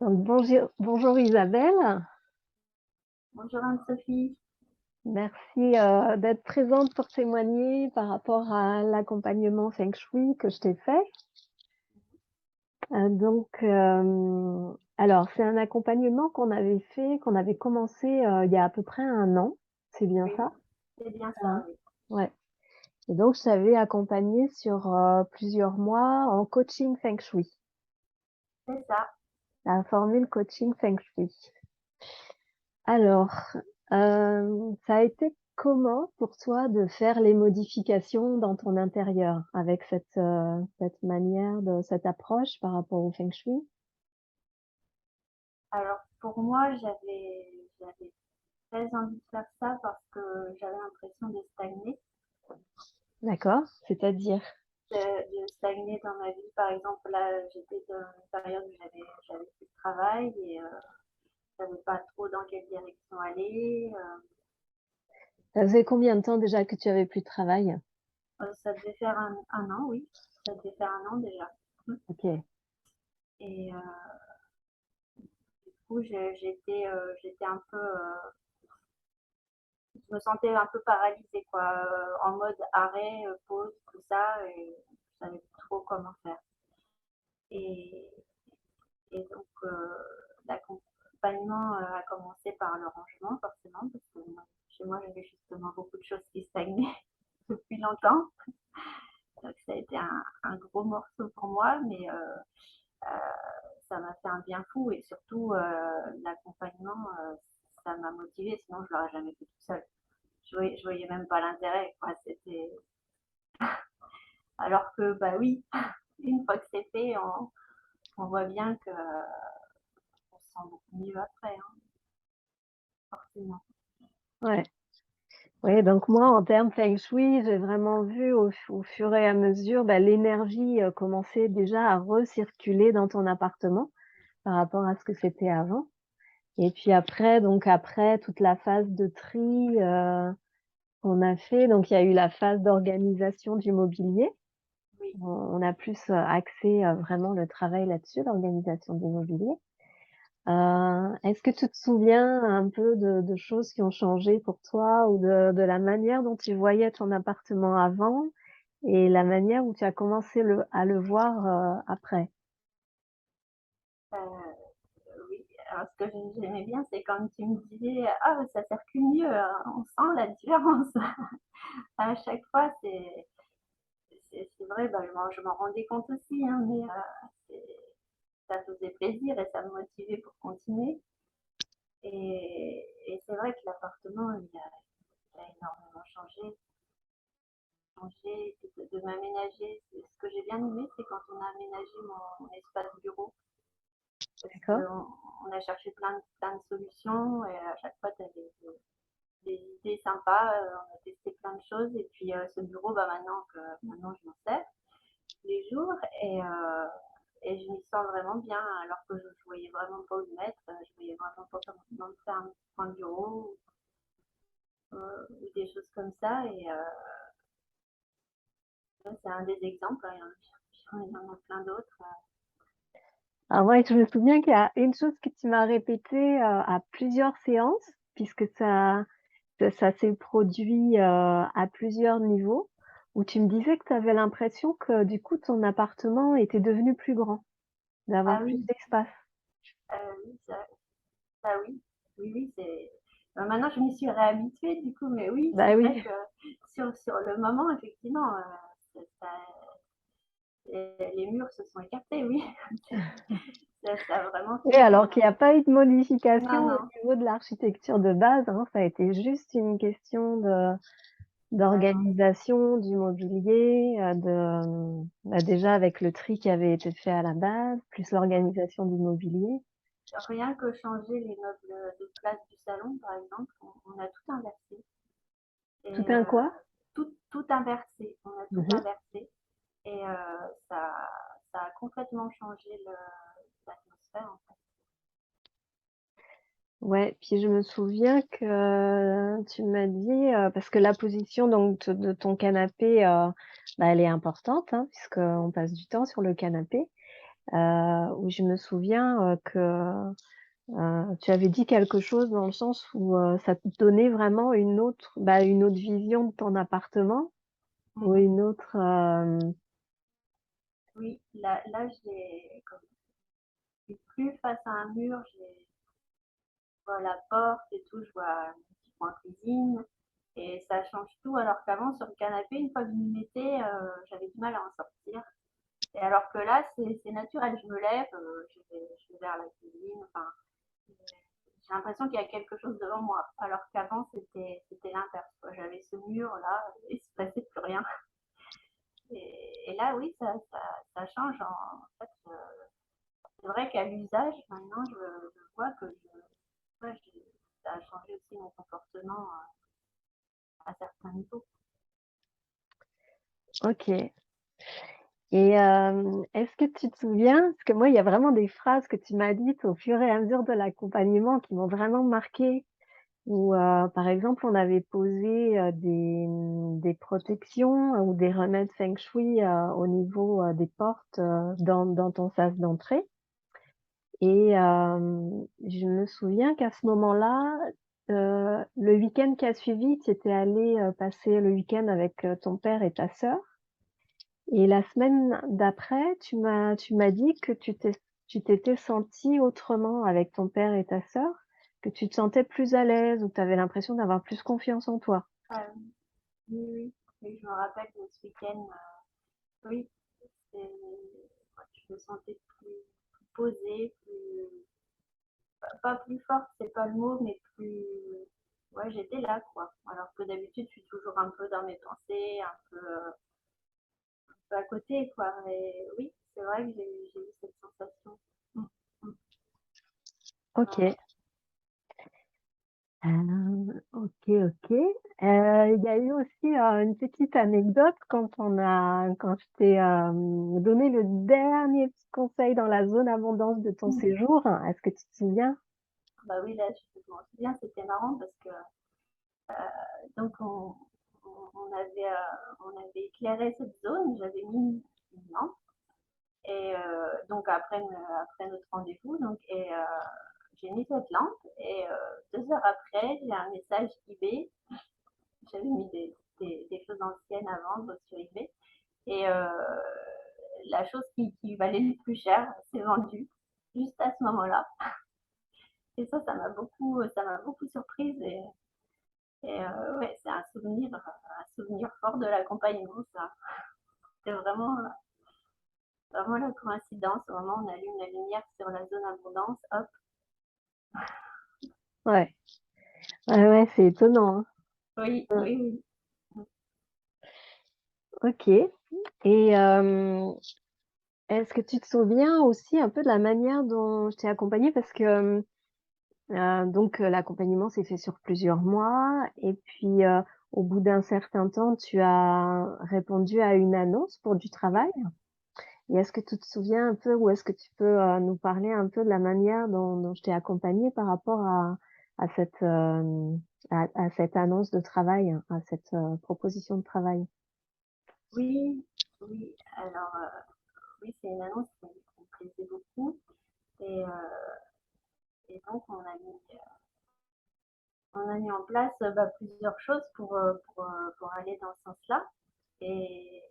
Donc, bonjour Isabelle, Bonjour Anne-Sophie. merci d'être présente pour témoigner par rapport à l'accompagnement Feng Shui que je t'ai fait. Alors c'est un accompagnement qu'on avait fait, qu'on avait commencé il y a à peu près un an, c'est bien Oui, ça? c'est bien ça, Hein. oui. Ouais. Et donc je t'avais accompagnée sur plusieurs mois en coaching Feng Shui, C'est ça. la formule coaching Feng Shui. Alors, ça a été comment pour toi de faire les modifications dans ton intérieur avec cette manière cette approche par rapport au Feng Shui? Alors pour moi, j'avais très envie de faire ça parce que j'avais l'impression de stagner, D'accord? C'est-à-dire? de stagner dans ma vie. Par exemple, là, j'étais dans une période où j'avais plus de travail et je savais pas trop dans quelle direction aller. Ça faisait combien de temps déjà que tu avais plus de travail? Ça devait faire un an, oui. Ça devait faire un an déjà. Ok. Et du coup, j'étais un peu je me sentais un peu paralysée, quoi, en mode arrêt, pause, tout ça, et je savais plus trop comment faire. Et, et donc, l'accompagnement a commencé par le rangement, forcément, parce que chez moi, j'avais justement beaucoup de choses qui stagnaient depuis longtemps. Donc, ça a été un gros morceau pour moi, mais ça m'a fait un bien fou, et surtout, l'accompagnement, ça m'a motivée, sinon je l'aurais jamais fait tout seul. Je voyais même pas l'intérêt, quoi. C'était alors que bah oui, une fois que c'est fait, on voit bien que on se sent beaucoup mieux après, hein, forcément. Ouais. Oui, donc moi, en termes Feng Shui, j'ai vraiment vu au fur et à mesure l'énergie commencer déjà à recirculer dans ton appartement par rapport à ce que c'était avant. Et puis après, donc après toute la phase de tri qu'on a fait, donc il y a eu la phase d'organisation du mobilier. Oui. On a plus axé vraiment le travail là-dessus, l'organisation du mobilier. Est-ce que tu te souviens un peu de choses qui ont changé pour toi ou de la manière dont tu voyais ton appartement avant et la manière où tu as commencé à le voir après? Euh, oui. Alors, ce que j'aimais bien, c'est quand tu me disais ah ça circule mieux, hein, on sent la différence. À chaque fois, c'est vrai, bah, je m'en rendais compte aussi, hein, mais ça faisait plaisir et ça me motivait pour continuer. Et c'est vrai que l'appartement, il a énormément changé, de m'aménager. Ce que j'ai bien aimé, c'est quand on a aménagé mon espace bureau, parce D'accord? qu'on a cherché plein de solutions et à chaque fois, tu as des idées sympas, on a testé plein de choses et puis ce bureau, bah, maintenant je m'en sers tous les jours et je m'y sens vraiment bien alors que je ne voyais vraiment pas où le mettre, je voyais vraiment pas comment faire un petit point de bureau ou des choses comme ça et c'est un des exemples, hein, il y en a plein d'autres. Alors ouais, je me souviens qu'il y a une chose que tu m'as répétée à plusieurs séances, puisque ça s'est produit à plusieurs niveaux, où tu me disais que tu avais l'impression que du coup ton appartement était devenu plus grand, Ah d'avoir plus oui, d'espace. oui, ça oui, oui, oui, maintenant, je m'y suis réhabituée, du coup, mais oui, c'est Bah vrai oui. que sur le moment, effectivement, les murs se sont écartés, oui. Ça a vraiment Oui, fait. alors qu'il n'y a pas eu de Non, modification au non, niveau de l'architecture de base, hein, ça a été juste une question vraiment. d'organisation du mobilier, déjà avec le tri qui avait été fait à la base, plus l'organisation du mobilier. Rien que changer les meubles de place du salon, par exemple, on a tout inversé. Tout Et un quoi? tout inversé, on a tout Mhm. inversé. Et ça, ça a complètement changé l'atmosphère, en fait. Ouais, puis je me souviens que tu m'as dit, parce que la position donc de ton canapé, elle est importante, hein, puisqu'on passe du temps sur le canapé. où je me souviens, que, tu avais dit quelque chose dans le sens où, ça te donnait vraiment une autre vision de ton appartement ou Mhm. une autre, Oui, là, je suis plus face à un mur, je vois la porte et tout, je vois un petit coin cuisine et ça change tout. Alors qu'avant, sur le canapé, une fois que je m'y mettais, j'avais du mal à en sortir. Et alors que là, c'est naturel, je me lève, je vais vers la cuisine, enfin, j'ai l'impression qu'il y a quelque chose devant moi. Alors qu'avant, c'était l'inverse, quoi. J'avais ce mur là, et il se passait plus rien. Et là, oui, ça change. En fait, c'est vrai qu'à l'usage, maintenant, je vois que ouais, ça a changé aussi mon comportement à certains niveaux. OK. Et est-ce que tu te souviens parce que moi, il y a vraiment des phrases que tu m'as dites au fur et à mesure de l'accompagnement qui m'ont vraiment marquée. Où, par exemple, on avait posé, des protections ou des remèdes feng shui, au niveau, des portes, dans ton sas d'entrée et je me souviens qu'à ce moment-là, le week-end qui a suivi, tu étais allée, passer le week-end avec, ton père et ta sœur et la semaine d'après, tu m'as dit que tu t'étais sentie autrement avec ton père et ta sœur, que tu te sentais plus à l'aise ou tu avais l'impression d'avoir plus confiance en toi. Oui, oui, oui, je me rappelle de ce week-end. Oui, ouais, je me sentais plus posée, pas plus forte, c'est pas le mot, mais plus. Ouais, j'étais là, quoi. Alors que d'habitude, je suis toujours un peu dans mes pensées, un peu à côté, quoi. Mais oui, c'est vrai que j'ai eu cette sensation. Mm, mm. OK. OK, OK. Il y a eu aussi, une petite anecdote quand je t'ai, donné le dernier petit conseil dans la zone abondance de ton Mm. séjour. Est-ce que tu te souviens? Bah oui, là, je m'en souviens, c'était marrant parce que donc on avait éclairé cette zone, j'avais mis une lampe. Et donc après notre rendez-vous, j'ai mis cette lampe et 2 heures après, j'ai un message eBay. J'avais mis des choses anciennes à vendre sur eBay. Et la chose qui valait le plus cher s'est vendue juste à ce moment-là. Et ça m'a beaucoup surprise. Et ouais, c'est un souvenir fort de l'accompagnement, ça. C'est vraiment la coïncidence. Vraiment, on allume la lumière sur la zone abondance, hop. Ouais. Ouais, ouais, c'est étonnant, Oui, hein. oui, oui. OK et est-ce que tu te souviens aussi un peu de la manière dont je t'ai accompagnée? Parce que, donc l'accompagnement s'est fait sur plusieurs mois et puis, au bout d'un certain temps, tu as répondu à une annonce pour du travail et est-ce que tu te souviens un peu ou est-ce que tu peux, nous parler un peu de la manière dont je t'ai accompagnée par rapport à cette, à cette annonce de travail, à cette, proposition de travail? Oui, oui. Alors, oui, c'est une annonce qui me plaisait beaucoup. Et, donc, on a mis en place plusieurs choses pour aller dans ce sens-là. Et,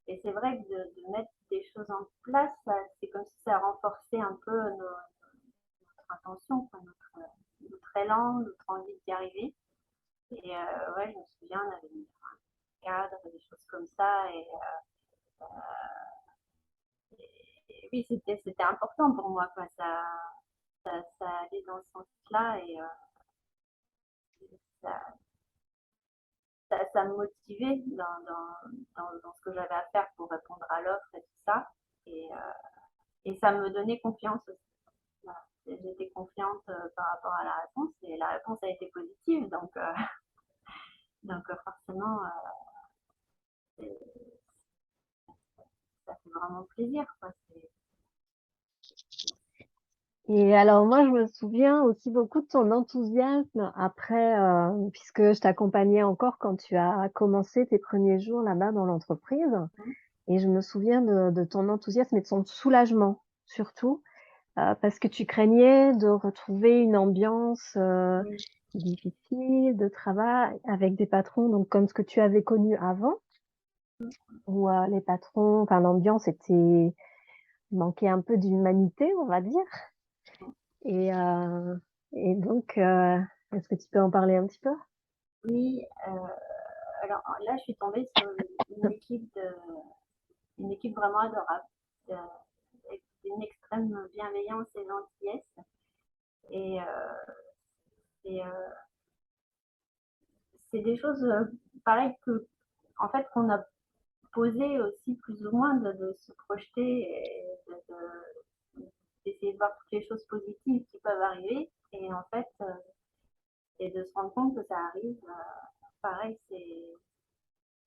et c'est vrai que de mettre des choses en place, c'est comme si ça renforçait un peu notre intention, quoi, notre élan, notre envie d'y arriver. Et ouais, je me souviens, on avait mis un cadre, des choses comme ça. Et oui, c'était important pour moi, quoi. Ça allait dans ce sens-là et ça, ça me motivait dans ce que j'avais à faire pour répondre à l'offre et tout ça. Et ça me donnait confiance aussi. Voilà. J'étais confiante par rapport à la réponse et la réponse a été positive. Donc forcément, ça fait vraiment plaisir, quoi. Et alors moi, je me souviens aussi beaucoup de ton enthousiasme après, puisque je t'accompagnais encore quand tu as commencé tes premiers jours là-bas dans l'entreprise et je me souviens de ton enthousiasme et de ton soulagement surtout, parce que tu craignais de retrouver une ambiance, Oui, difficile de travail avec des patrons donc comme ce que tu avais connu avant où, les patrons enfin l'ambiance était manquait un peu d'humanité, on va dire et heu et donc est-ce que tu peux en parler un petit peu? oui, alors là, je suis tombée sur une équipe de une équipe vraiment adorable, heu, avec une extrême bienveillance et gentillesse et c'est, c'est des choses, pareilles que en fait, qu'on a posées aussi plus ou moins de se projeter et d'essayer de voir toutes les choses positives qui peuvent arriver et en fait, et de se rendre compte que ça arrive, pareil,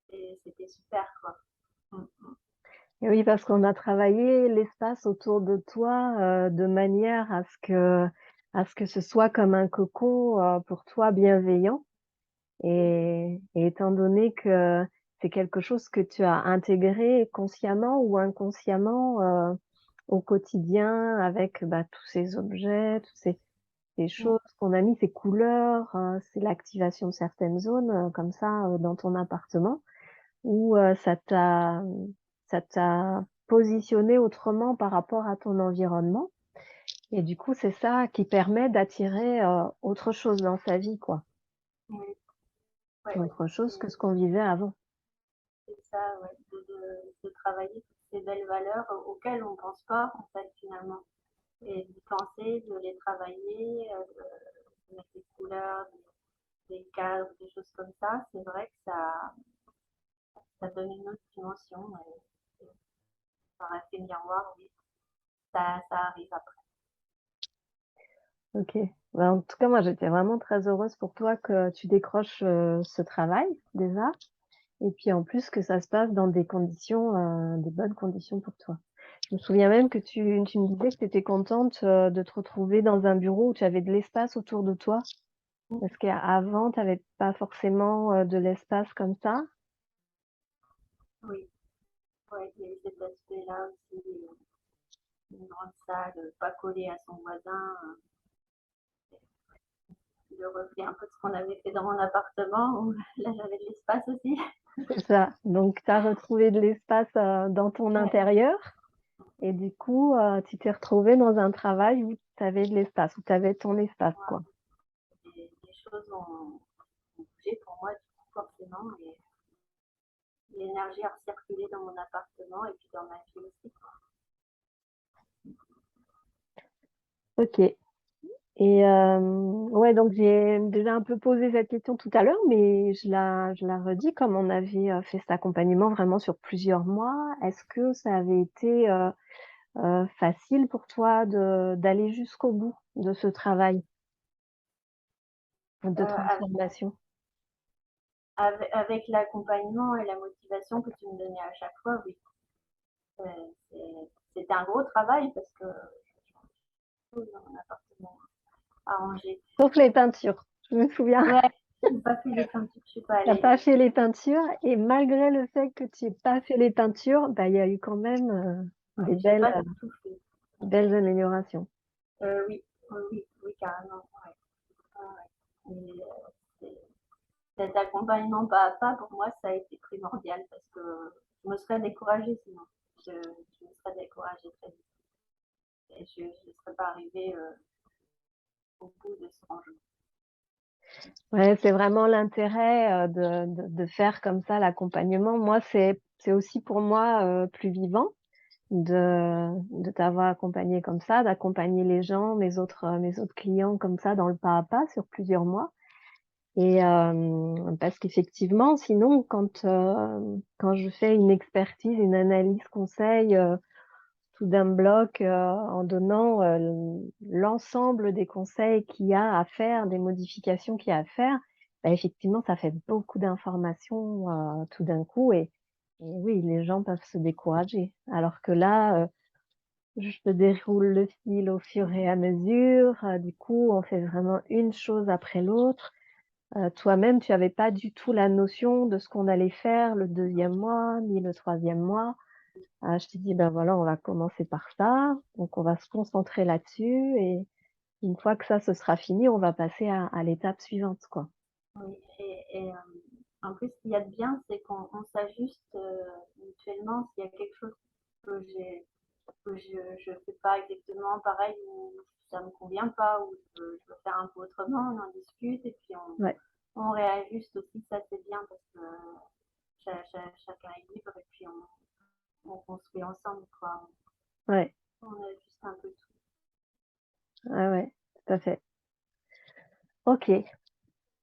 c'était super, quoi. Mmh. Et oui, parce qu'on a travaillé l'espace autour de toi, de manière à ce que ce soit comme un cocon, pour toi bienveillant et étant donné que c'est quelque chose que tu as intégré consciemment ou inconsciemment, au quotidien avec, bah, tous ces objets, tous ces Mmh. choses qu'on a mis, ces couleurs, c'est l'activation de certaines zones, comme ça, dans ton appartement où, ça t'a positionné autrement par rapport à ton environnement et du coup, c'est ça qui permet d'attirer, autre chose dans sa vie, quoi. Oui, ouais, Autre chose que c'est ce qu'on vivait avant. c'est ça, ouais, de travailler toutes ces belles valeurs auxquelles on ne pense pas, en fait, finalement et d'y penser, de les travailler, de mettre des couleurs, des cadres, des choses comme ça. C'est vrai que ça donne une autre dimension et par effet miroir, oui, ça arrive après. OK. Bah, en tout cas, moi, j'étais vraiment très heureuse pour toi que tu décroches, ce travail, déjà et puis, en plus, que ça se passe dans des conditions, des bonnes conditions pour toi. Je me souviens même que tu me disais que tu étais contente, de te retrouver dans un bureau où tu avais de l'espace autour de toi. Parce qu'avant, tu avais pas forcément, de l'espace comme ça? Oui, ouais, il y a eu cet aspect-là aussi, une grande salle, pas collée à son voisin, le reflet un peu de ce qu'on avait fait dans mon appartement où là j'avais de l'espace aussi. C'est ça. Donc tu as retrouvé de l'espace, dans ton Ouais, intérieur et du coup, tu t'es retrouvée dans un travail où tu avais de l'espace, où tu avais ton espace, voilà. quoi. Les choses ont bougé pour moi du coup forcément et l'énergie a recirculé dans mon appartement et puis dans ma vie aussi. OK et ouais, donc j'ai déjà un peu posé cette question tout à l'heure, mais je la redis, comme on avait, fait cet accompagnement vraiment sur plusieurs mois, est-ce que ça avait été, facile pour toi d'aller jusqu'au bout de ce travail de Euh, transformation? avec l'accompagnement et la motivation que tu me donnais à chaque fois, oui. C'était un gros travail parce que je dans mon appartement à ranger. Sauf les peintures, je me souviens. Ouais, j'ai pas fait les peintures, je suis pas Tu as allée. pas fait les peintures et malgré le fait que tu aies pas fait les peintures, bah, il y a eu quand même, Ouais, des j'ai belles, pas tout fait. belles améliorations. Oui, oui, oui, oui, carrément. Ouais. Ouais, ouais. Et, cet accompagnement pas à pas, pour moi, ça a été primordial parce que je me serais découragée sinon. Je me serais découragée très vite. Et je ne serais pas arrivée au bout de ce rangement. Ouais, c'est vraiment l'intérêt, de faire comme ça l'accompagnement. Moi, c'est aussi pour moi, plus vivant de t'avoir accompagné comme ça, d'accompagner les gens, mes autres clients comme ça dans le pas à pas sur plusieurs mois et parce qu'effectivement sinon quand je fais une expertise, une analyse conseil, tout d'un bloc, en donnant, l'ensemble des conseils qu'il y a à faire, des modifications qu'il y a à faire, bah, effectivement, ça fait beaucoup d'informations, tout d'un coup et oui, les gens peuvent se décourager. Alors que là, je te déroule le fil au fur et à mesure, du coup, on fait vraiment une chose après l'autre. Toi-même, tu avais pas du tout la notion de ce qu'on allait faire le deuxième mois, ni le troisième mois. Je t'ai dit: «Ben, voilà, on va commencer par ça, donc on va se concentrer là-dessus et une fois que ça, ce sera fini, on va passer à l'étape suivante, quoi». Oui en plus, ce qu'il y a de bien, c'est qu'on s'ajuste, mutuellement. S'il y a quelque chose que j'ai que je fais pas exactement pareil ou ça me convient pas ou je veux faire un peu autrement, on en discute et puis Ouais, on réajuste aussi. Ça, c'est bien parce que chacun est libre et puis on construit ensemble, quoi. ouais, On ajuste un peu tout. ouais, ouais, tout à fait. OK.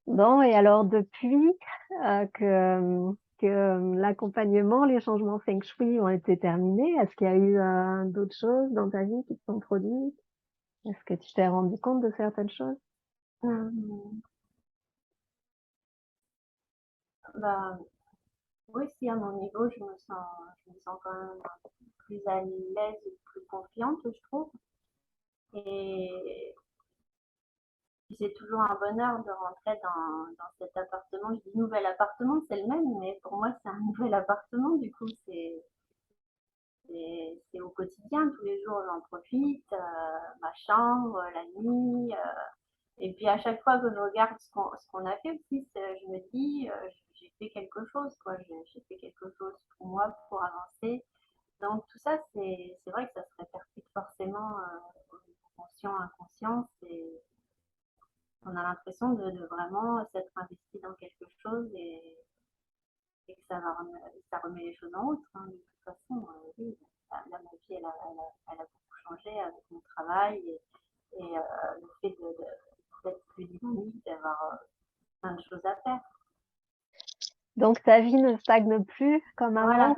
Bon et alors depuis, l'accompagnement, les changements feng shui ont été terminés, est-ce qu'il y a eu, d'autres choses dans ta vie qui se sont produites? Est-ce que tu t'es rendu compte de certaines choses? Mmh, bah, oui, si à mon niveau, je me sens quand même plus à l'aise et plus confiante, je trouve. Et puis c'est toujours un bonheur de rentrer dans cet appartement. Je dis nouvel appartement, c'est le même, mais pour moi, c'est un nouvel appartement. Du coup, c'est au quotidien, tous les jours, j'en profite. Ma chambre, la nuit. Et puis à chaque fois que je regarde ce qu'on a fait aussi, je me dis, j'ai fait quelque chose, quoi. J'ai fait quelque chose pour moi, pour avancer. Donc tout ça, c'est vrai que ça se répercute forcément au niveau conscient, inconscient. On a l'impression de vraiment s'être investi dans quelque chose et que ça remet les choses en route, hein. De toute façon, oui, là, ma vie, elle a beaucoup changé avec mon travail et le fait d'être plus dynamique, d'avoir plein de choses à faire. Donc ta vie ne stagne plus comme Voilà, avant?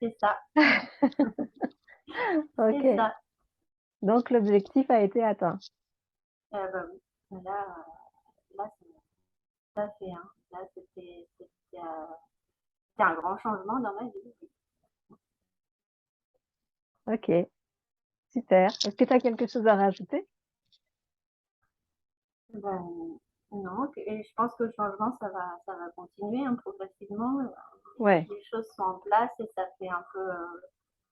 c'est ça, c'est OK, ça. donc l'objectif a été atteint. Bah oui, là, là, ça fait, hein. Là, c'était un grand changement dans ma vie. OK, super. Est-ce que tu as quelque chose à rajouter? Ben, non, et je pense que le changement, ça va continuer hein, progressivement. Ouais, Les choses sont en place et ça fait un peu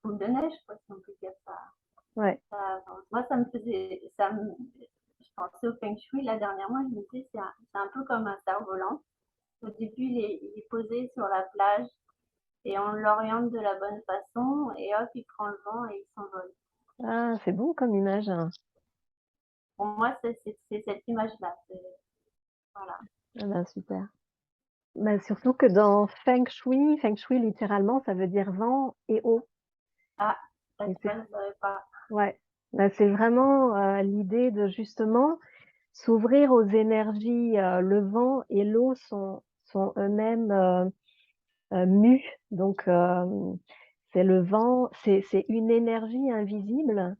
boule de neige, quoi, si on peut dire ça. ouais. Ça avance. Moi, ça me faisait, je pensais au feng shui là dernièrement, je me disais, c'est un peu comme un cerf-volant. Au début, il est posé sur la plage et on l'oriente de la bonne façon et hop, il prend le vent et il s'envole. Ah, c'est beau comme image, hein. Pour moi, c'est cette image-là. Voilà. Ah ben, super. Bah, surtout que dans feng shui littéralement, ça veut dire vent et eau Ah, ça, et tu vois, c'est je ne savais pas. ouais, bah, c'est vraiment, l'idée de justement s'ouvrir aux énergies, le vent et l'eau sont eux-mêmes, mus donc c'est le vent, c'est une énergie invisible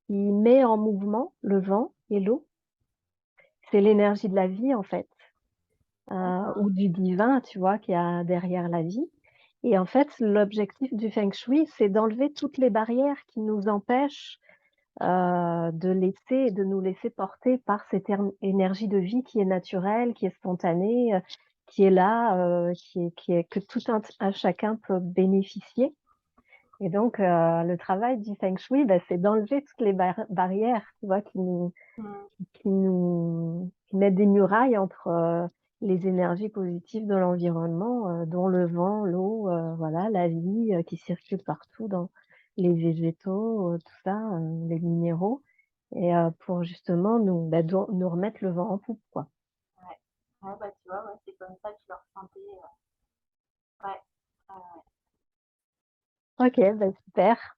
qui met en mouvement le vent et l'eau. C'est l'énergie de la vie en fait, D'accord. ou du divin, tu vois, qu'il y a derrière la vie et en fait, l'objectif du feng shui, c'est d'enlever toutes les barrières qui nous empêchent, de nous laisser porter par cette énergie de vie qui est naturelle, qui est spontanée, qui est là, qui est que tout un chacun peut bénéficier et donc le travail du feng shui, bah, c'est d'enlever toutes les barrières, tu vois, Hmm. qui mettent des murailles entre, les énergies positives de l'environnement, dont le vent, l'eau, voilà, la vie, qui circule partout dans les végétaux, tout ça, les minéraux et pour justement nous remettre le vent en poupe, quoi. Ouais. Ouais, bah, tu vois, ouais, c'est comme ça que je le ressentais. Ouais. Ouais. OK, bah, super.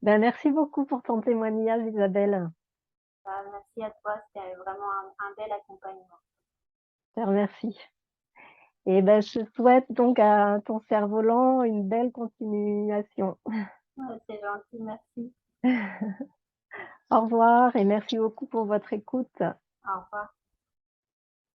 Ben, merci beaucoup pour ton témoignage, Isabelle. Bah, merci à toi, c'était vraiment un bel accompagnement. Je te remercie et ben, je souhaite donc à ton cerf-volant une belle continuation. Ouais, c'est gentil, merci. Au revoir et merci beaucoup pour votre écoute. Au revoir.